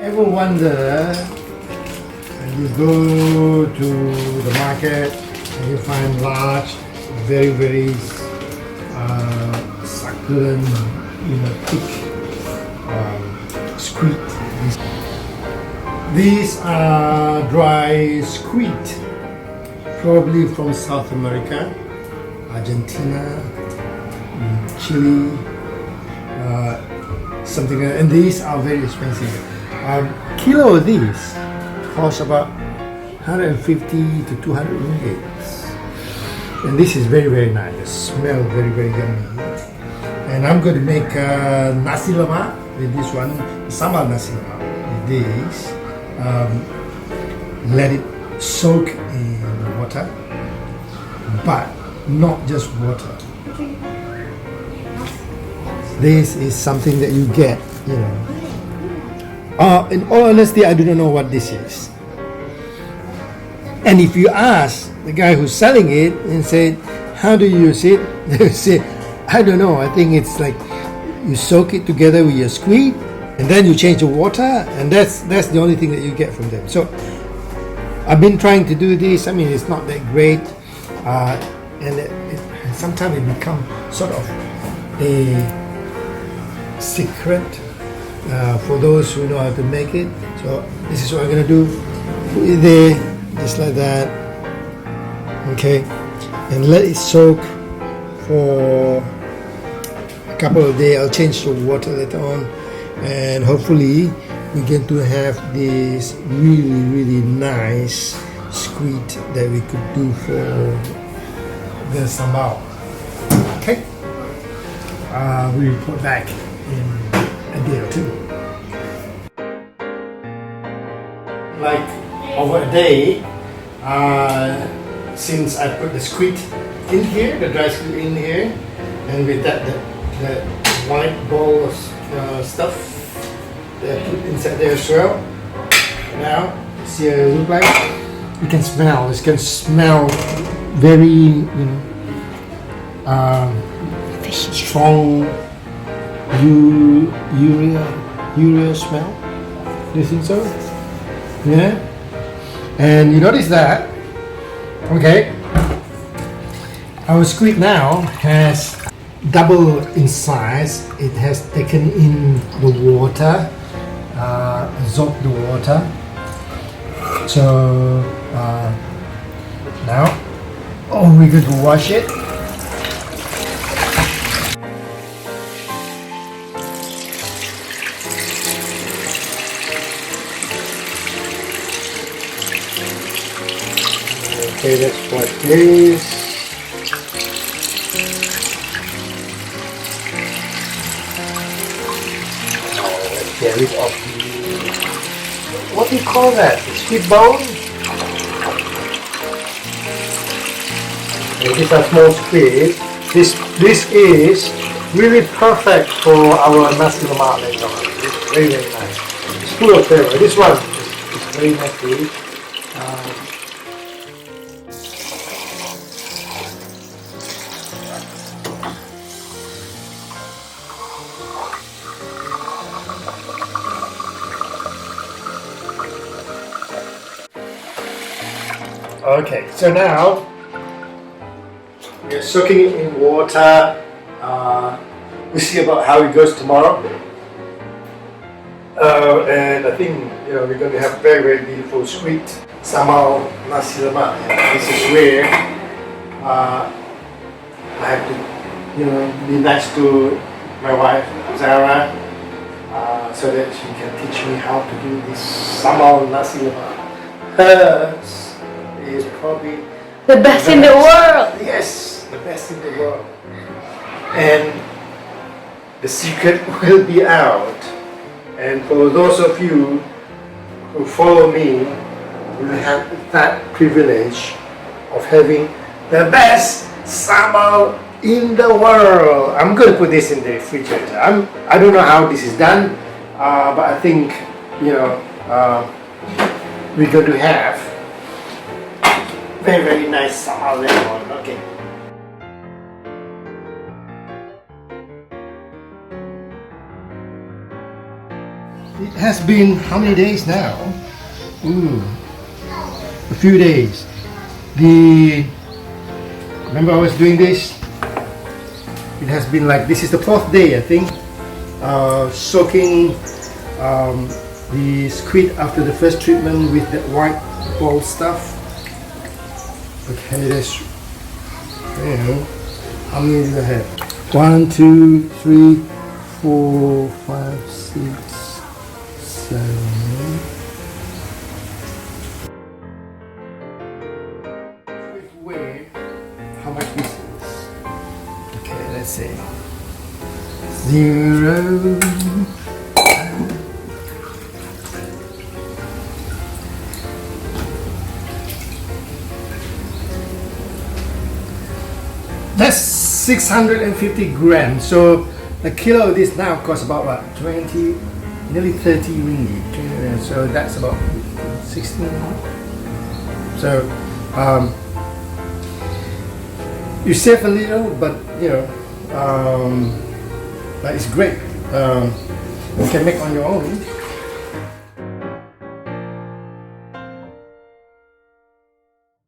Ever wonder when you go to the market and you find large, very succulent, thick squid. These are dry squid, probably from South America, Argentina, Chile, something like that. And these are very expensive. Kilo of these costs about 150 to 200 ringgit. And this is very nice. It smells very yummy. And I'm going to make nasi lemak with this one, sambal nasi lemak with this. Let it soak in water, but not just water. This is something that you get, in all honesty, I do not know what this is. And if you ask the guy who's selling it and say, how do you use it? They will say, I don't know. I think it's like you soak it together with your squid and then you change the water, and that's the only thing that you get from them. So I've been trying to do this. I mean, it's not that great, and sometimes it becomes sort of a secret for those who know how to make it. So this is what I'm gonna do. Put it there, just like that. Okay, and let it soak for a couple of days. I'll change the water later on, and hopefully we get to have this really nice squid that we could do for the sambal. Okay, we report back in a day or two. Like over a day, since I put the squid in here, the dry squid in here, and with that the white ball of stuff that I put inside there as well. Now, see how it looks like? You can smell. It can smell very, strong urea smell. Do you think so? Yeah. And you notice that? Okay. Our squid now has double in size. It has taken in the water, absorbed the water. So now, we're going to wash it. Okay, let's wash this. Get rid of the, what do you call that? The squid bone? Okay, these are small squid. This is really perfect for our nasi lemak later on. It's very nice. It's full of flavor. This one is very nasty. Okay, so now we're soaking it in water. We'll see about how it goes tomorrow. And I think we're going to have very beautiful squid sambal nasi lemak. This is where I have to be nice to my wife Zara, so that she can teach me how to do this sambal nasi lemak. Is probably the best in the world. Yes, the best in the world. And the secret will be out. And for those of you who follow me, will have that privilege of having the best sambal in the world. I'm going to put this in the refrigerator. I don't know how this is done, but I think we're going to have very nice sambal later on. Okay. It has been how many days now? A few days. Remember I was doing this? It has been like, this is the 4th day, I think, soaking the squid after the first treatment with that white ball stuff. Okay, that's, how many do I have? 1, 2, 3, 4, 5, 6, 7. Weigh how much this is. Okay, let's see. 0. That's 650 grams. So a kilo of this now costs about what, 20, nearly 30 ringgit. So that's about 16. So you save a little, but but it's great. You can make on your own.